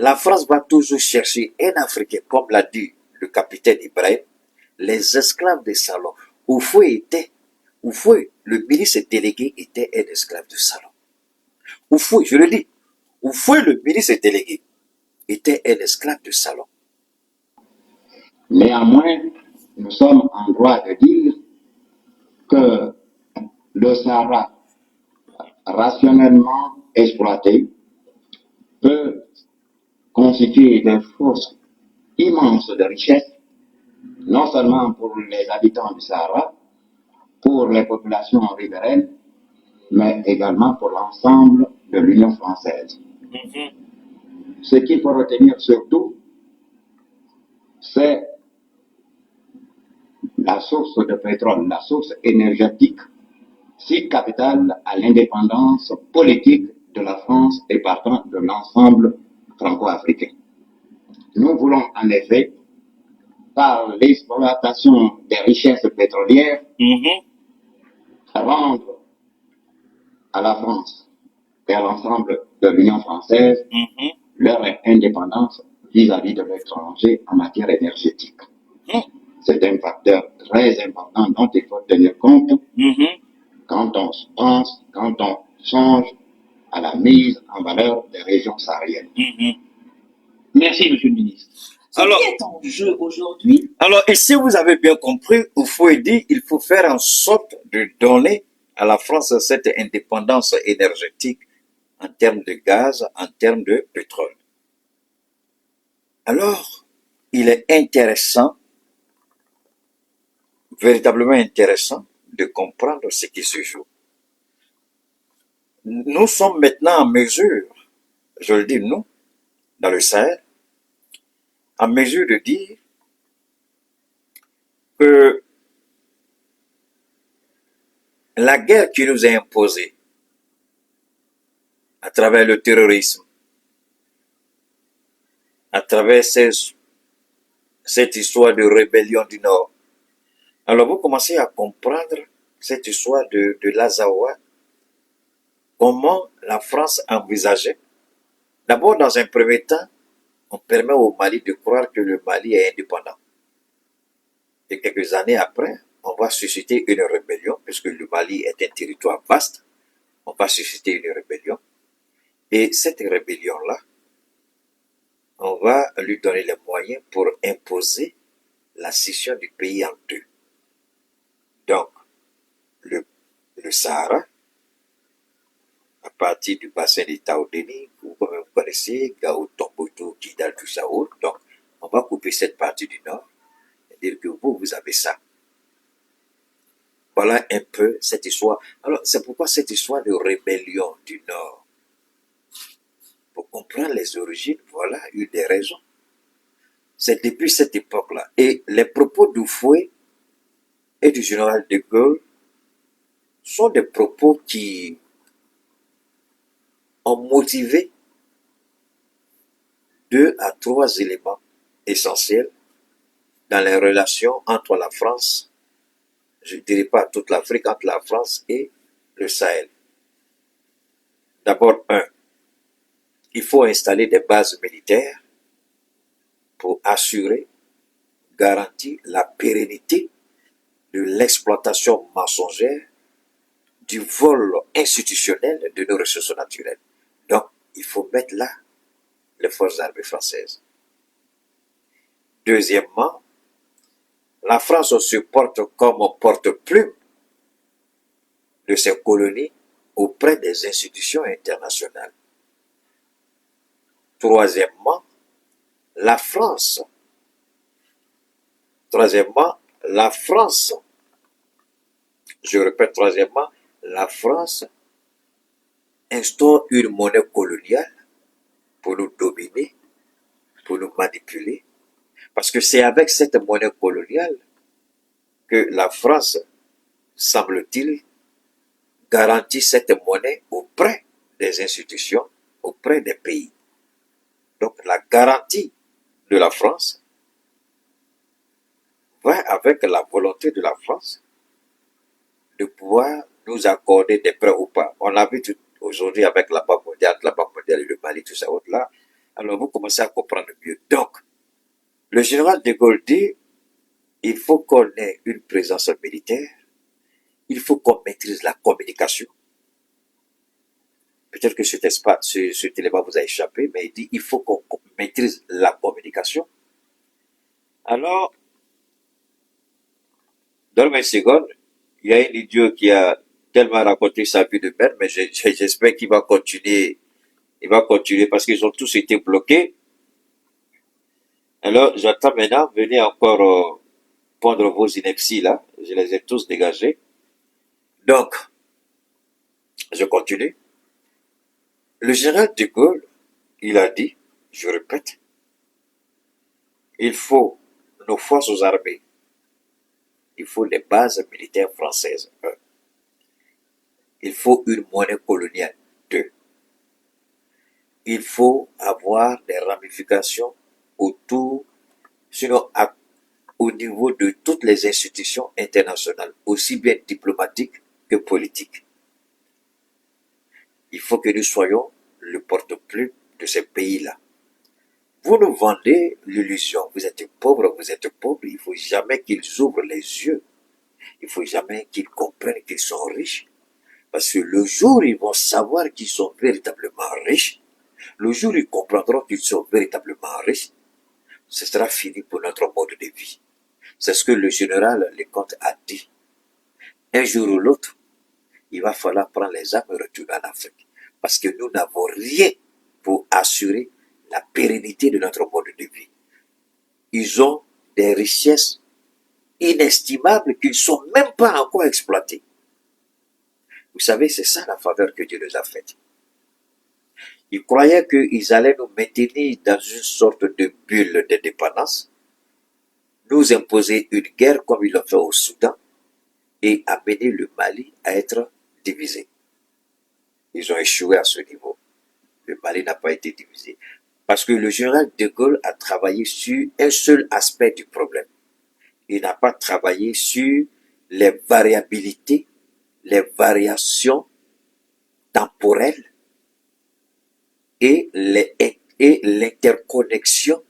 La France va toujours chercher un Africain, comme l'a dit le capitaine Ibrahim, les esclaves de salon. Oufoué, le ministre délégué était un esclave de salon. Oufoué, je le dis, Oufoué, le ministre délégué, était un esclave de salon. Néanmoins, nous sommes en droit de dire que le Sahara, rationnellement exploité, peut constituer des forces immenses de richesse, non seulement pour les habitants du Sahara, pour les populations riveraines, mais également pour l'ensemble de l'Union française. Ce qu'il faut retenir surtout, c'est la source de pétrole, la source énergétique, si capitale à l'indépendance politique de la France et partant de l'ensemble franco-africain. Nous voulons en effet, par l'exploitation des richesses pétrolières, rendre à la France et à l'ensemble de l'Union française leur indépendance vis-à-vis de l'étranger en matière énergétique. C'est un facteur très important dont il faut tenir compte quand on pense, quand on songe à la mise en valeur des régions sahariennes. Merci, Monsieur le Ministre. Ce qui est en jeu aujourd'hui. Alors, ici, vous avez bien compris, Oufoué dit il faut faire en sorte de donner à la France cette indépendance énergétique en termes de gaz, en termes de pétrole. Alors, il est intéressant, véritablement intéressant, de comprendre ce qui se joue. Nous sommes maintenant en mesure, je le dis nous, dans le Sahel, en mesure de dire que la guerre qui nous est imposée à travers le terrorisme, à travers cette histoire de rébellion du Nord. Alors vous commencez à comprendre cette histoire de l'Azawa, comment la France envisageait. D'abord, dans un premier temps, on permet au Mali de croire que le Mali est indépendant. Et quelques années après, on va susciter une rébellion, puisque le Mali est un territoire vaste, on va susciter une rébellion. Et cette rébellion-là, on va lui donner les moyens pour imposer la scission du pays en deux. Donc, le Sahara, à partir du bassin des Taoudéni, vous connaissez, Gao, Tombouctou, Kidal, tout ça, donc on va couper cette partie du nord et dire que vous avez ça. Voilà un peu cette histoire. Alors, c'est pourquoi cette histoire de rébellion du nord, pour comprendre les origines, voilà une des raisons. C'est depuis cette époque-là. Et les propos d'Oufoué et du général de Gaulle sont des propos qui ont motivé 2 à 3 éléments essentiels dans les relations entre la France, je ne dirais pas toute l'Afrique, entre la France et le Sahel. D'abord, il faut installer des bases militaires pour assurer, garantir la pérennité de l'exploitation mensongère, du vol institutionnel de nos ressources naturelles. Donc, il faut mettre là les forces armées françaises. Deuxièmement, la France se porte comme porte-plume de ses colonies auprès des institutions internationales. Troisièmement, la France je répète, troisièmement, la France instaure une monnaie coloniale pour nous dominer, pour nous manipuler, parce que c'est avec cette monnaie coloniale que la France, semble-t-il, garantit cette monnaie auprès des institutions, auprès des pays. Donc la garantie de la France va avec la volonté de la France de pouvoir nous accorder des prêts ou pas. On l'a vu aujourd'hui avec la Banque mondiale et le Mali, tout ça, là. Alors, vous commencez à comprendre mieux. Donc, le général de Gaulle dit, il faut qu'on ait une présence militaire, il faut qu'on maîtrise la communication. Peut-être que cet élément vous a échappé, mais il dit, il faut qu'on maîtrise la communication. Alors, dans mes secondes, il y a un idiot qui a tellement raconté sa vie de merde, mais j'espère qu'il va continuer. Il va continuer parce qu'ils ont tous été bloqués. Alors, j'attends maintenant, venez encore pondre vos inepties là. Je les ai tous dégagés. Donc, je continue. Le général de Gaulle, il a dit, je répète, il faut nos forces armées, il faut les bases militaires françaises. 1. Il faut une monnaie coloniale. 2. Il faut avoir des ramifications autour, sinon au niveau de toutes les institutions internationales, aussi bien diplomatiques que politiques. Il faut que nous soyons le porte-plume de ces pays-là. Vous nous vendez l'illusion. Vous êtes pauvres, il ne faut jamais qu'ils ouvrent les yeux. Il ne faut jamais qu'ils comprennent qu'ils sont riches. Parce que le jour où ils vont savoir qu'ils sont véritablement riches, le jour où ils comprendront qu'ils sont véritablement riches, ce sera fini pour notre mode de vie. C'est ce que le général Lecomte a dit. Un jour ou l'autre, il va falloir prendre les armes et retourner en Afrique. Parce que nous n'avons rien pour assurer la pérennité de notre mode de vie. Ils ont des richesses inestimables qui ne sont même pas encore exploitées. Vous savez, c'est ça la faveur que Dieu nous a faite. Ils croyaient qu'ils allaient nous maintenir dans une sorte de bulle de dépendance, nous imposer une guerre comme ils l'ont fait au Soudan et amener le Mali à être divisé. Ils ont échoué à ce niveau. Le Mali n'a pas été divisé. Parce que le général de Gaulle a travaillé sur un seul aspect du problème. Il n'a pas travaillé sur les variabilités, les variations temporelles et l'interconnexion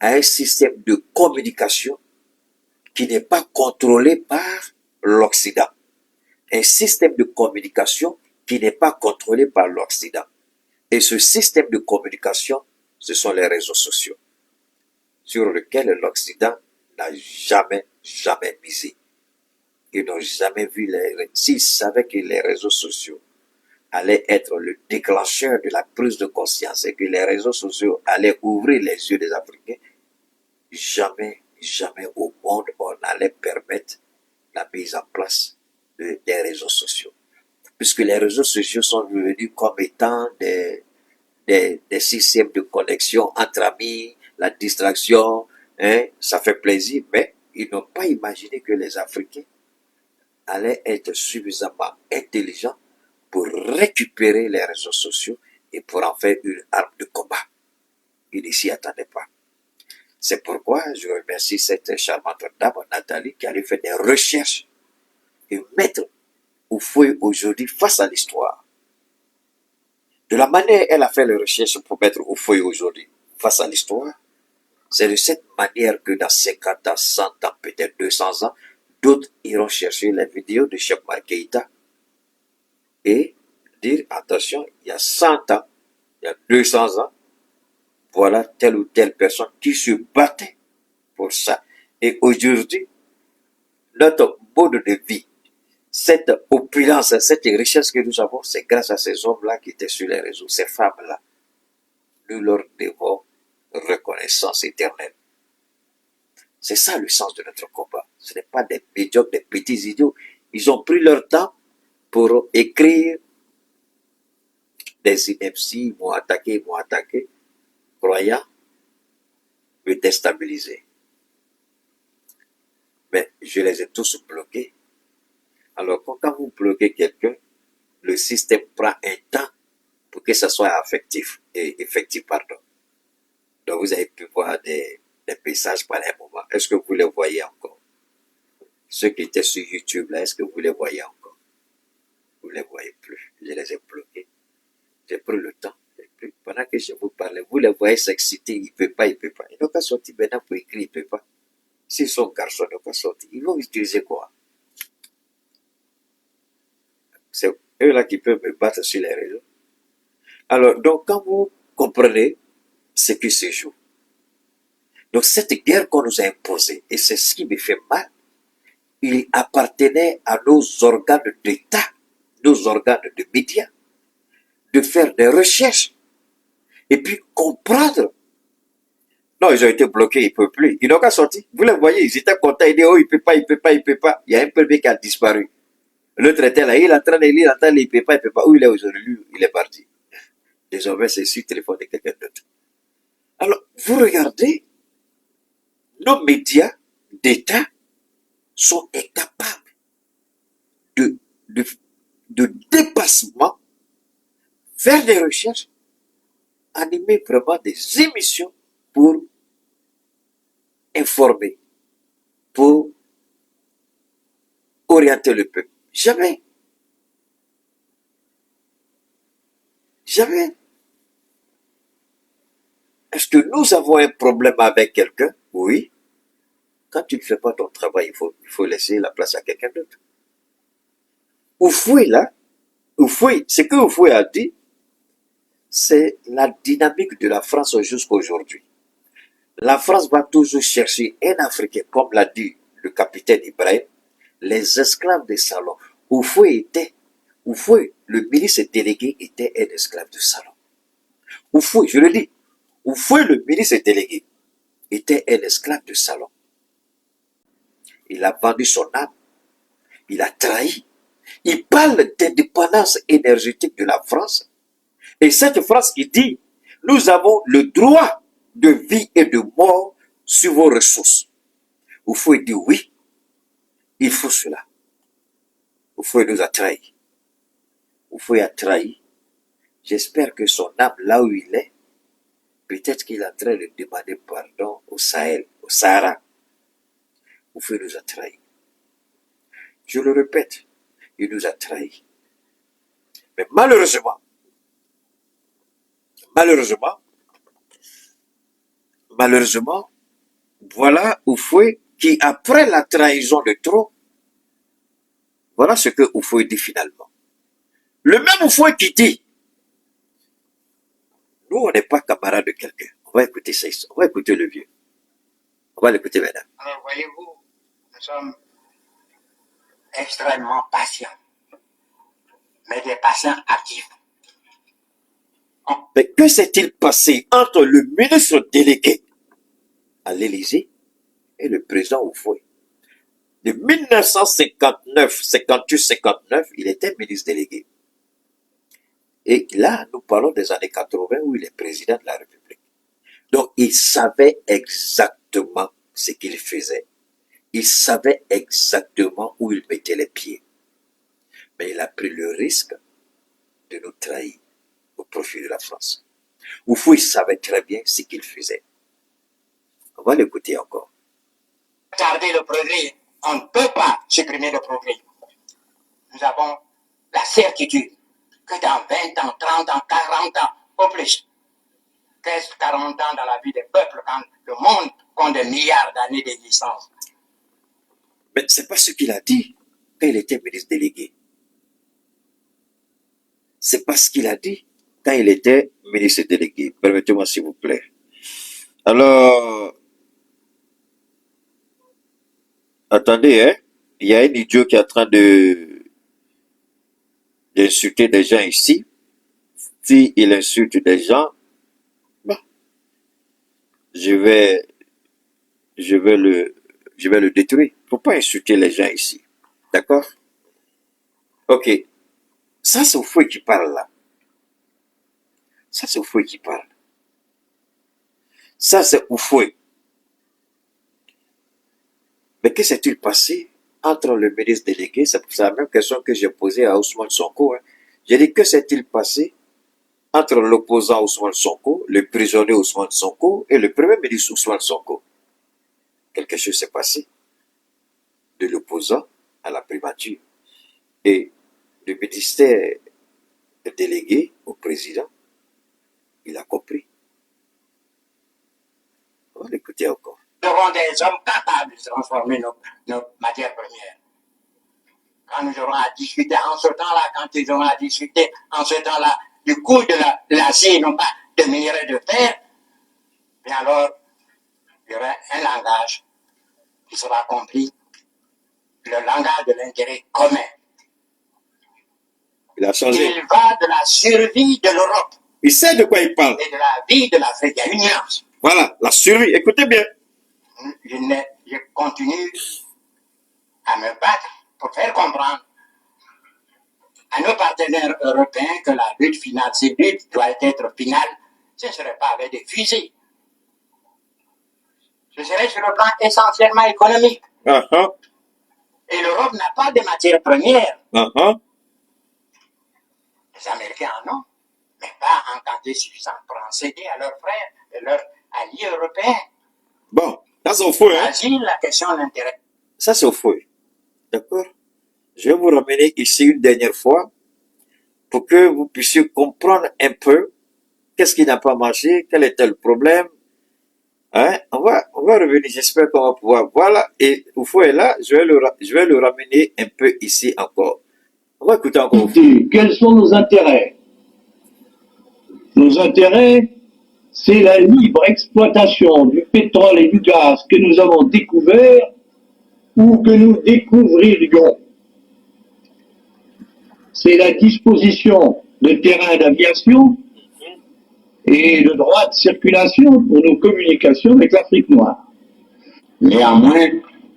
à un système de communication qui n'est pas contrôlé par l'Occident. Un système de communication qui n'est pas contrôlé par l'Occident. Et ce système de communication, ce sont les réseaux sociaux, sur lesquels l'Occident n'a jamais misé. Ils n'ont jamais vu s'ils savaient que les réseaux sociaux allaient être le déclencheur de la prise de conscience et que les réseaux sociaux allaient ouvrir les yeux des Africains, jamais au monde on allait permettre la mise en place des réseaux sociaux. Puisque les réseaux sociaux sont devenus comme étant des systèmes de connexion entre amis, la distraction, ça fait plaisir, mais ils n'ont pas imaginé que les Africains allaient être suffisamment intelligents pour récupérer les réseaux sociaux et pour en faire une arme de combat. Ils ne s'y attendaient pas. C'est pourquoi je remercie cette charmante dame, Nathalie, qui a fait des recherches et mettre au feu aujourd'hui face à l'histoire. De la manière elle a fait les recherches pour mettre au feu aujourd'hui face à l'histoire, c'est de cette manière que dans 50 ans, 100 ans, peut-être 200 ans, d'autres iront chercher les vidéos de Cheikh Oumar Keïta et dire, attention, il y a 100 ans, il y a 200 ans, voilà telle ou telle personne qui se battait pour ça. Et aujourd'hui, notre mode de vie, cette opulence, cette richesse que nous avons, c'est grâce à ces hommes-là qui étaient sur les réseaux, ces femmes-là. Nous leur devons reconnaissance éternelle. C'est ça le sens de notre combat. Ce n'est pas des médiocres, des petits idiots. Ils ont pris leur temps pour écrire des inepties, m'ont attaqué, croyant me déstabiliser. Mais je les ai tous bloqués. Alors, quand vous bloquez quelqu'un, le système prend un temps pour que ça soit effectif, pardon. Donc, vous avez pu voir des messages par un moment. Est-ce que vous les voyez encore? Ceux qui étaient sur YouTube, là, est-ce que vous les voyez encore? Vous ne les voyez plus. Je les ai bloqués. J'ai pris le temps. plus. Pendant que je vous parlais, vous les voyez s'exciter, il ne peut pas. Ils n'ont qu'à sortir maintenant pour écrire, il ne peut pas. S'ils sont garçons, ils n'ont qu'à sortir. Ils vont utiliser quoi? C'est eux là qui peuvent me battre sur les réseaux. Alors, donc, quand vous comprenez ce qui se joue, donc cette guerre qu'on nous a imposée, et c'est ce qui me fait mal, il appartenait à nos organes d'État, nos organes de médias, de faire des recherches et puis comprendre. Non, ils ont été bloqués, ils ne peuvent plus. Ils n'ont qu'à sortir. Vous les voyez, ils étaient contents, ils disaient, oh, il ne peut pas, il ne peut pas, il ne peut pas. Il y a un premier qui a disparu. L'autre était là, il est en train de lire, il ne peut pas, il ne peut pas. Où il est aujourd'hui, il est parti. Désormais, c'est sur le téléphone de quelqu'un d'autre. Alors, vous regardez, nos médias d'État sont incapables de, de, de dépassement, faire des recherches, animer vraiment des émissions pour informer, pour orienter le peuple. Jamais. Jamais. Est-ce que nous avons un problème avec quelqu'un? Oui. Quand tu ne fais pas ton travail, il faut laisser la place à quelqu'un d'autre. Houphouët, là, ce que Houphouët a dit, c'est la dynamique de la France jusqu'à aujourd'hui. La France va toujours chercher un Africain, comme l'a dit le capitaine Ibrahim, les esclaves de salon. Houphouët, le ministre délégué, était un esclave de salon. Houphouët, je le dis, Houphouët, le ministre délégué, était un esclave de salon. Il a vendu son âme, il a trahi. Il parle d'indépendance énergétique de la France. Et cette France qui dit, nous avons le droit de vie et de mort sur vos ressources. Houphouët dit oui, il faut cela. Houphouët nous a trahis. Houphouët a trahi. J'espère que son âme, là où il est, peut-être qu'il est en train de demander pardon au Sahel, au Sahara. Houphouët nous a trahis. Je le répète, il nous a trahis. Mais malheureusement, voilà Houphouët qui, après la trahison de trop, voilà ce que Houphouët dit finalement. Le même Houphouët qui dit, nous, on n'est pas camarades de quelqu'un. On va écouter ça, on va écouter le vieux. On va l'écouter maintenant. Alors, voyez-vous, nous sommes extrêmement patients, mais des patients actifs. Mais que s'est-il passé entre le ministre délégué à l'Élysée et le président Houphouët? De 1959, 58, 59, il était ministre délégué. Et là, nous parlons des années 80 où il est président de la République. Donc, il savait exactement ce qu'il faisait. Il savait exactement où il mettait les pieds. Mais il a pris le risque de nous trahir au profit de la France. Houphouët savait très bien ce qu'il faisait. On va l'écouter encore. Retarder le progrès, on ne peut pas supprimer le progrès. Nous avons la certitude que dans 20 ans, 30 ans, 40 ans, au plus, qu'est-ce 40 ans dans la vie des peuples quand le monde compte des milliards d'années d'existence? Mais c'est pas ce qu'il a dit quand il était ministre délégué. C'est pas ce qu'il a dit quand il était ministre délégué. Permettez-moi s'il vous plaît. Alors, attendez, hein. Il y a un idiot qui est en train d'insulter des gens ici. S'il insulte des gens, bah, je vais le détruire. Il ne faut pas insulter les gens ici. D'accord? Ok. Ça, c'est Houphouët qui parle là. Ça, c'est Houphouët qui parle. Ça, c'est Houphouët. Mais que s'est-il passé entre le ministre délégué? C'est la même question que j'ai posée à Ousmane Sonko. Hein. J'ai dit, que s'est-il passé entre l'opposant Ousmane Sonko, le prisonnier Ousmane Sonko et le premier ministre Ousmane Sonko? Quelque chose s'est passé de l'opposant à la primature et du ministère délégué au président. Il a compris. On va l'écouter encore. Nous aurons des hommes capables de transformer nos matières premières. Quand nous aurons à discuter en ce temps-là, quand ils auront à discuter en ce temps-là du coût de l'acier, non pas de minerai de terre, bien alors, il y aura un langage qui sera compris, le langage de l'intérêt commun. Il a changé. Il va de la survie de l'Europe. Il sait de quoi il parle. Et de la vie de l'Afrique. Il y a une nuance. Voilà, la survie. Écoutez bien. Je continue à me battre pour faire comprendre à nos partenaires européens que la lutte finale, cette lutte doit être finale. Ce ne serait pas avec des fusils. Ce serait sur le plan essentiellement économique. Et l'Europe n'a pas de matières premières. Les Américains en ont, mais pas en quantité suffisante pour en céder à leurs frères et leurs alliés européens. Bon, ça c'est au feu. Hein? Voici la question d'intérêt. Ça c'est au feu. D'accord? Je vais vous ramener ici une dernière fois pour que vous puissiez comprendre un peu qu'est-ce qui n'a pas marché, quel était le problème. Hein? On va revenir, j'espère qu'on va pouvoir. Voilà, et au feu est là, je vais le ramener un peu ici encore. On va écouter encore. Quels sont nos intérêts? Nos intérêts, c'est la libre exploitation du pétrole et du gaz que nous avons découvert ou que nous découvririons. C'est la disposition de terrains d'aviation et de droits de circulation pour nos communications avec l'Afrique noire. Néanmoins,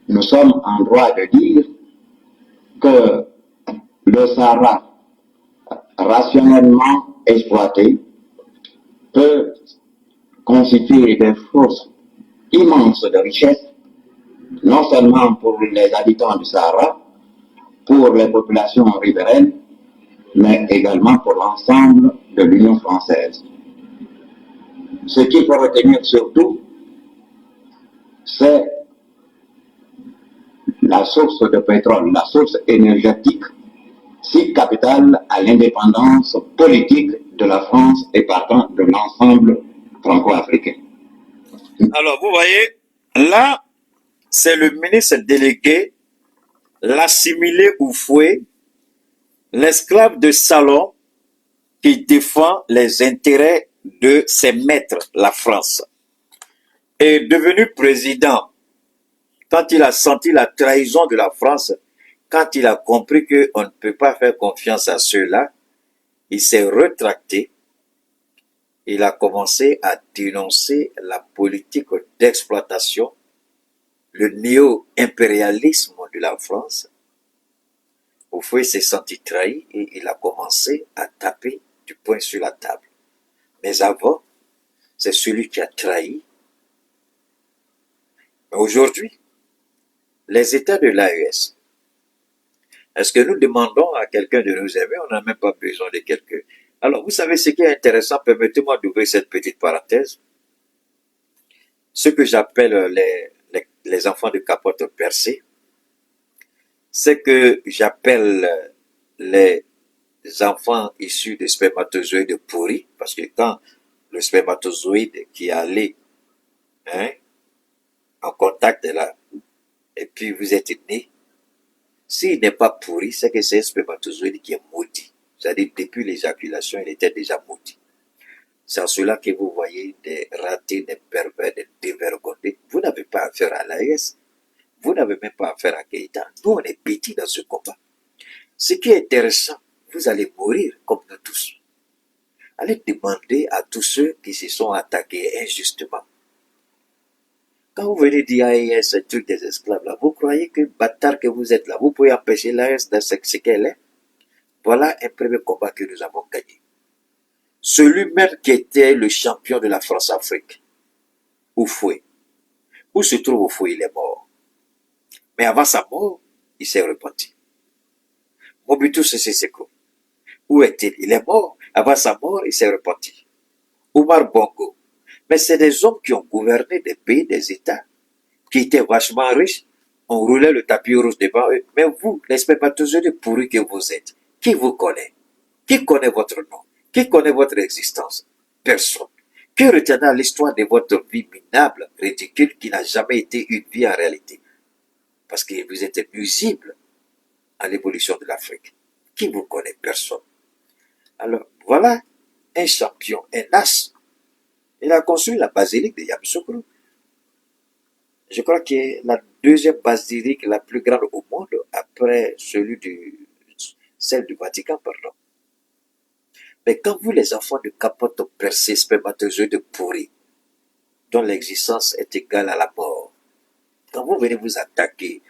nous sommes en droit de dire que le Sahara, rationnellement exploité, peut constituer des sources immenses de richesse, non seulement pour les habitants du Sahara, pour les populations riveraines, mais également pour l'ensemble de l'Union française. Ce qu'il faut retenir surtout, c'est la source de pétrole, la source énergétique, si capitale à l'indépendance politique de la France et partant de l'ensemble franco-africain. Alors, vous voyez, là, c'est le ministre délégué, l'assimilé ou fouet, l'esclave de salon qui défend les intérêts de ses maîtres, la France. Et devenu président, quand il a senti la trahison de la France, quand il a compris qu'on ne peut pas faire confiance à ceux-là, il s'est rétracté. Il a commencé à dénoncer la politique d'exploitation, le néo-impérialisme de la France. Au fond, il s'est senti trahi et il a commencé à taper du poing sur la table. Mais avant, c'est celui qui a trahi. Mais aujourd'hui, les États de l'AES, est-ce que nous demandons à quelqu'un de nous aimer? On n'a même pas besoin de quelqu'un. Alors, vous savez ce qui est intéressant, permettez-moi d'ouvrir cette petite parenthèse. Ce que j'appelle les enfants de capote percée, c'est que j'appelle les enfants issus de spermatozoïdes pourris, parce que quand le spermatozoïde qui est allé en contact là, et puis vous êtes né, s'il n'est pas pourri, c'est que c'est un spermatozoïde qui est maudit. C'est-à-dire, depuis l'éjaculation, il était déjà maudit. C'est en cela que vous voyez des ratés, des pervers, des dévergondés. Vous n'avez pas affaire à l'AES. Vous n'avez même pas affaire à Keïta. Nous, on est petits dans ce combat. Ce qui est intéressant, vous allez mourir comme nous tous. Allez demander à tous ceux qui se sont attaqués injustement. Quand vous venez dire AES, un truc des esclaves, là, vous croyez que bâtard que vous êtes là, vous pouvez empêcher l'AES de ce qu'elle est? Voilà un premier combat que nous avons gagné. Celui même qui était le champion de la France-Afrique, Oufoué. Où se trouve Oufoué? Il est mort. Mais avant sa mort, il s'est repenti. Mobutu Sese Seko. Où est-il? Il est mort. Avant sa mort, il s'est repenti. Omar Bongo. Mais c'est des hommes qui ont gouverné des pays, des États, qui étaient vachement riches. On roulait le tapis rouge devant eux. Mais vous, les spermatozoïdes pourris que vous êtes, qui vous connaît? Qui connaît votre nom? Qui connaît votre existence? personne. Que retiendra l'histoire de votre vie minable, ridicule, qui n'a jamais été une vie en réalité? Parce que vous êtes nuisible à l'évolution de l'Afrique. Qui vous connaît? Personne. Alors, voilà un champion, un as. Il a construit la basilique de Yamoussoukro. Je crois que c'est la deuxième basilique la plus grande au monde après celle du Vatican, pardon. Mais quand vous, les enfants de capote percés, spermatozoïdes pourris, dont l'existence est égale à la mort, quand vous venez vous attaquer,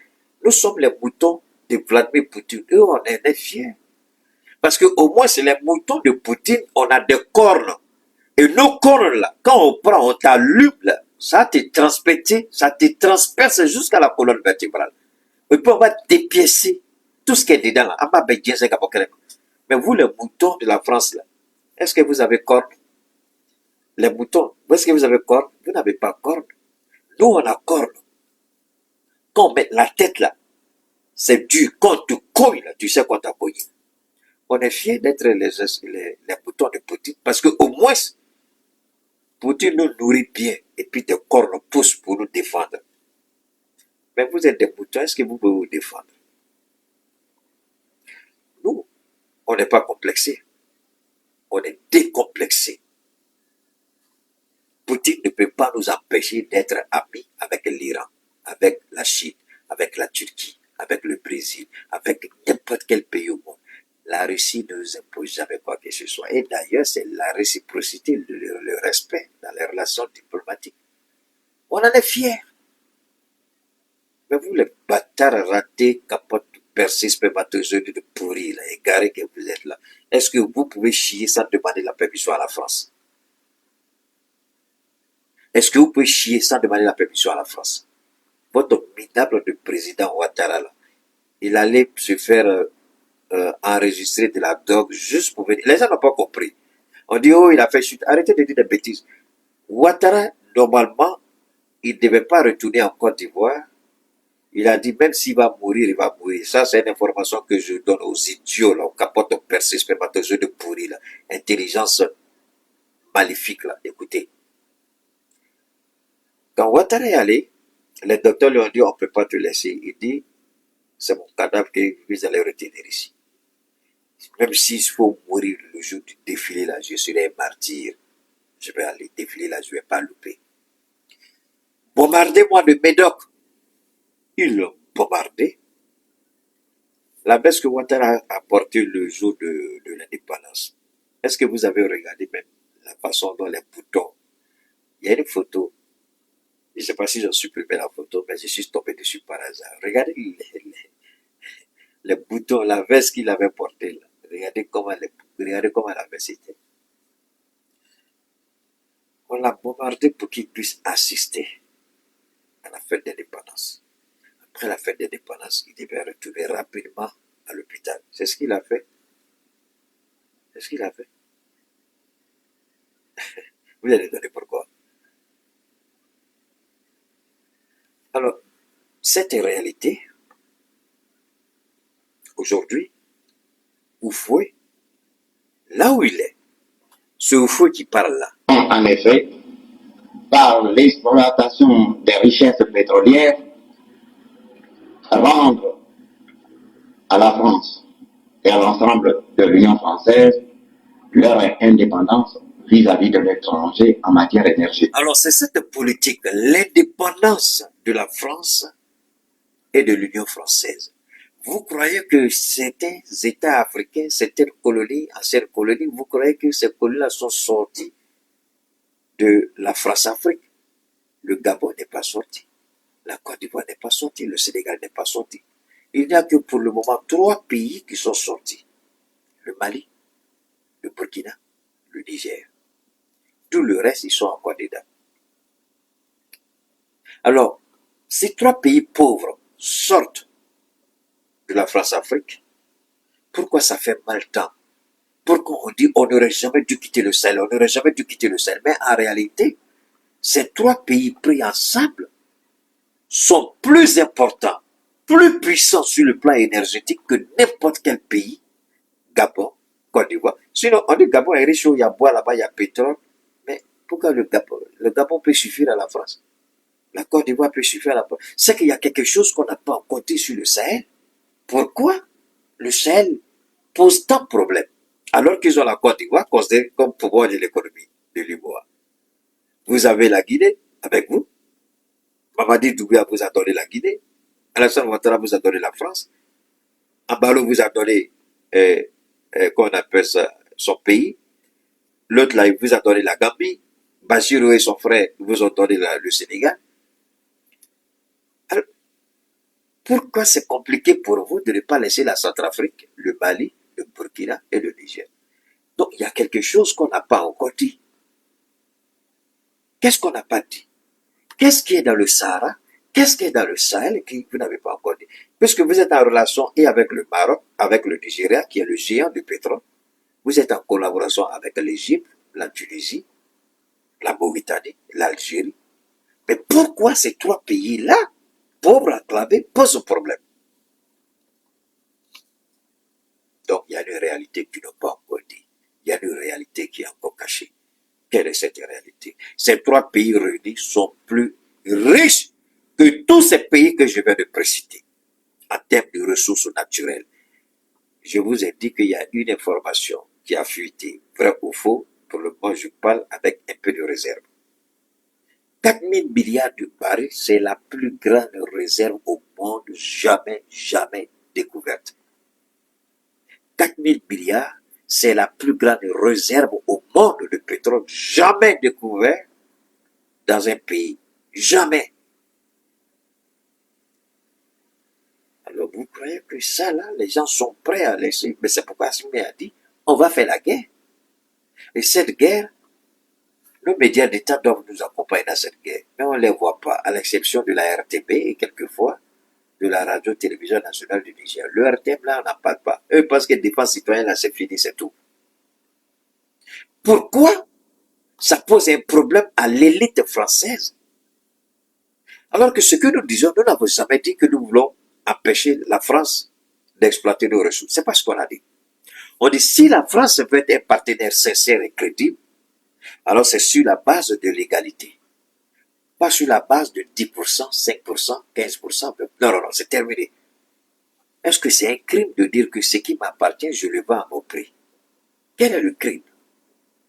nous sommes les moutons de Vladimir Poutine. Eux, on en est fiers. Parce que au moins, c'est les moutons de Poutine, on a des cornes. Et nos cornes, là, quand on prend, on t'allume, là, ça te transperce, ça te transperce jusqu'à la colonne vertébrale. Et puis on va dépiécer tout ce qui est dedans, là. Mais vous, les moutons de la France, là, est-ce que vous avez cornes? Les moutons, est-ce que vous avez cornes? Vous n'avez pas cornes. Nous, on a cornes. Quand on met la tête là, c'est dur. Quand tu cognes là, tu sais quoi t'as cogné. On est fiers d'être les moutons de Poutine parce que au moins, Poutine nous nourrit bien et puis des cornes poussent pour nous défendre. Mais vous êtes des moutons, est-ce que vous pouvez vous défendre? Nous, on n'est pas complexés. On est décomplexés. Poutine ne peut pas nous empêcher d'être amis avec l'Iran, avec la Chine, avec la Turquie, avec le Brésil, avec n'importe quel pays au monde. La Russie ne nous impose jamais quoi que ce soit. Et d'ailleurs, c'est la réciprocité, le respect dans les relations diplomatiques. On en est fiers. Mais vous, les bâtards ratés, capotes, percés, spermatozoïdes de pourris, là, égarés que vous êtes là, est-ce que vous pouvez chier sans demander la permission à la France? Est-ce que vous pouvez chier sans demander la permission à la France? Votre minable de président Ouattara, là, il allait se faire enregistrer de la drogue juste pour venir. Les gens n'ont pas compris. On dit, oh, il a fait chute. Arrêtez de dire des bêtises. Ouattara, normalement, il ne devait pas retourner en Côte d'Ivoire. Il a dit, même s'il va mourir, il va mourir. Ça, c'est une information que je donne aux idiots, là, aux capotes, aux percés, spermatozoïdes pourris, là. Intelligence maléfique, là. Écoutez. Quand Ouattara est allé, les docteurs lui ont dit, on ne peut pas te laisser. Il dit, c'est mon cadavre que vous allez retenir ici. Même s'il faut mourir le jour du défilé, là, je serai un martyr. Je vais aller défiler là, je ne vais pas louper. Bombardez-moi de Médoc. Ils l'ont bombardé. La baisse que Ouattara a portée le jour de l'indépendance. Est-ce que vous avez regardé même la façon dont les boutons... Il y a une photo. Je ne sais pas si j'ai supprimé la photo, mais je suis tombé dessus par hasard. Regardez les boutons, la veste qu'il avait portée là. Regardez comment la veste était. On l'a bombardé pour qu'il puisse assister à la fête d'indépendance. Après la fête d'indépendance, il devait retourner rapidement à l'hôpital. C'est ce qu'il a fait. C'est ce qu'il a fait. Vous allez donner pourquoi. Alors, cette réalité, aujourd'hui, Oufoué, là où il est, ce Oufoué qui parle là. En effet, par l'exploitation des richesses pétrolières, rendre à la France et à l'ensemble de l'Union française leur indépendance vis-à-vis de l'étranger en matière énergétique. Alors c'est cette politique, l'indépendance de la France et de l'Union française. Vous croyez que certains États africains, certaines colonies, anciennes colonies, vous croyez que ces colonies-là sont sorties de la France-Afrique? Le Gabon n'est pas sorti. La Côte d'Ivoire n'est pas sortie. Le Sénégal n'est pas sorti. Il n'y a que pour le moment 3 pays qui sont sortis. Le Mali, le Burkina, le Niger. Tout le reste, ils sont encore dedans. Alors, ces 3 pays pauvres sortent de la France-Afrique. Pourquoi ça fait mal tant? Pourquoi on dit on n'aurait jamais dû quitter le Sahel, on n'aurait jamais dû quitter le Sahel? Mais en réalité, ces 3 pays pris ensemble sont plus importants, plus puissants sur le plan énergétique que n'importe quel pays, Gabon, Côte d'Ivoire. Sinon, on dit Gabon est riche, il y a bois là-bas, il y a pétrole, Pourquoi le Gabon peut suffire à la France? La Côte d'Ivoire peut suffire à la France. C'est qu'il y a quelque chose qu'on n'a pas encore dit sur le Sahel. Pourquoi le Sahel pose tant de problèmes alors qu'ils ont la Côte d'Ivoire considérée comme pouvoir de l'économie de l'Ivoire? Vous avez la Guinée avec vous. Mamadi Doumbouya vous a donné la Guinée. Alassane Ouattara vous a donné la France. Ambalo vous a donné, qu'on appelle ça, son pays. L'autre là, il vous a donné la Gambie. Bassirou et son frère vous ont donné le Sénégal. Alors, pourquoi c'est compliqué pour vous de ne pas laisser la Centrafrique, le Mali, le Burkina et le Niger? Donc, il y a quelque chose qu'on n'a pas encore dit. Qu'est-ce qu'on n'a pas dit? Qu'est-ce qui est dans le Sahara? Qu'est-ce qui est dans le Sahel que vous n'avez pas encore dit? Puisque vous êtes en relation et avec le Maroc, avec le Nigeria, qui est le géant du pétrole. Vous êtes en collaboration avec l'Égypte, la Tunisie, la Mauritanie, l'Algérie. Mais pourquoi ces trois pays-là, pauvres enclavés, posent problème? Donc, il y a une réalité qui n'est pas encore dit. Il y a une réalité qui est encore cachée. Quelle est cette réalité? Ces trois pays réunis sont plus riches que tous ces pays que je viens de préciter en termes de ressources naturelles. Je vous ai dit qu'il y a une information qui a fuité, vrai ou faux. Pour le moment, je parle avec un peu de réserve. 4 000 milliards de barils, c'est la plus grande réserve au monde jamais découverte. 4 000 milliards, c'est la plus grande réserve au monde de pétrole jamais découvert dans un pays. Jamais. Alors vous croyez que ça là, les gens sont prêts à laisser. Mais c'est pourquoi Assimi a dit, on va faire la guerre. Et cette guerre, nos médias d'État doivent nous accompagner dans cette guerre. Mais on ne les voit pas, à l'exception de la RTB et quelquefois de la radio-télévision nationale du Niger. Le RTM là, on n'en parle pas. Eux pensent que défense citoyenne là, c'est fini, c'est tout. Pourquoi ça pose un problème à l'élite française? Alors que ce que nous disons, nous n'avons jamais dit que nous voulons empêcher la France d'exploiter nos ressources. C'est pas ce qu'on a dit. On dit si la France veut être un partenaire sincère et crédible, alors c'est sur la base de l'égalité. Pas sur la base de 10%, 5%, 15%. Non, c'est terminé. Est-ce que c'est un crime de dire que ce qui m'appartient, je le vends à mon prix? Quel est le crime?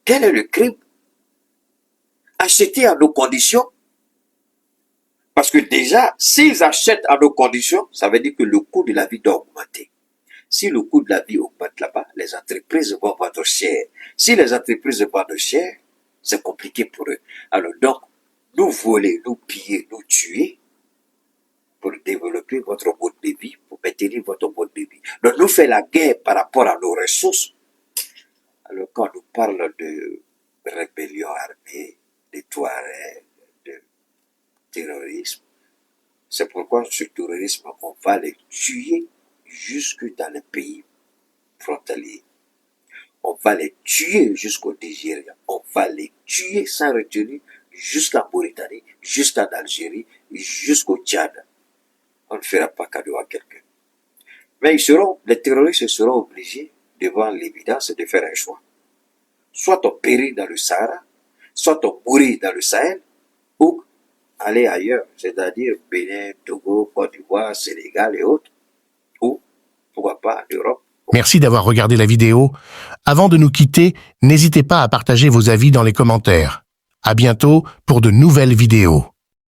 Quel est le crime? Acheter à nos conditions? Parce que déjà, s'ils achètent à nos conditions, ça veut dire que le coût de la vie doit augmenter. Si le coût de la vie augmente là-bas, les entreprises vont vendre cher. Si les entreprises vendent cher, c'est compliqué pour eux. Alors donc, nous voler, nous piller, nous tuer pour développer votre mode de vie, pour maintenir votre mode de vie. Donc nous faisons la guerre par rapport à nos ressources. Alors quand on nous parle de rébellion armée, de Touareg, de terrorisme, c'est pourquoi ce terrorisme, on va les tuer jusque dans les pays frontaliers. On va les tuer jusqu'au Nigeria. On va les tuer sans retenue jusqu'en Mauritanie, jusqu'en Algérie, jusqu'au Tchad. On ne fera pas cadeau à quelqu'un. Mais les terroristes seront obligés, devant l'évidence, de faire un choix. Soit on périt dans le Sahara, soit on mourit dans le Sahel, ou aller ailleurs, c'est-à-dire Bénin, Togo, Côte d'Ivoire, Sénégal et autres, ou pourquoi pas en Europe. Merci d'avoir regardé la vidéo. Avant de nous quitter, n'hésitez pas à partager vos avis dans les commentaires. À bientôt pour de nouvelles vidéos.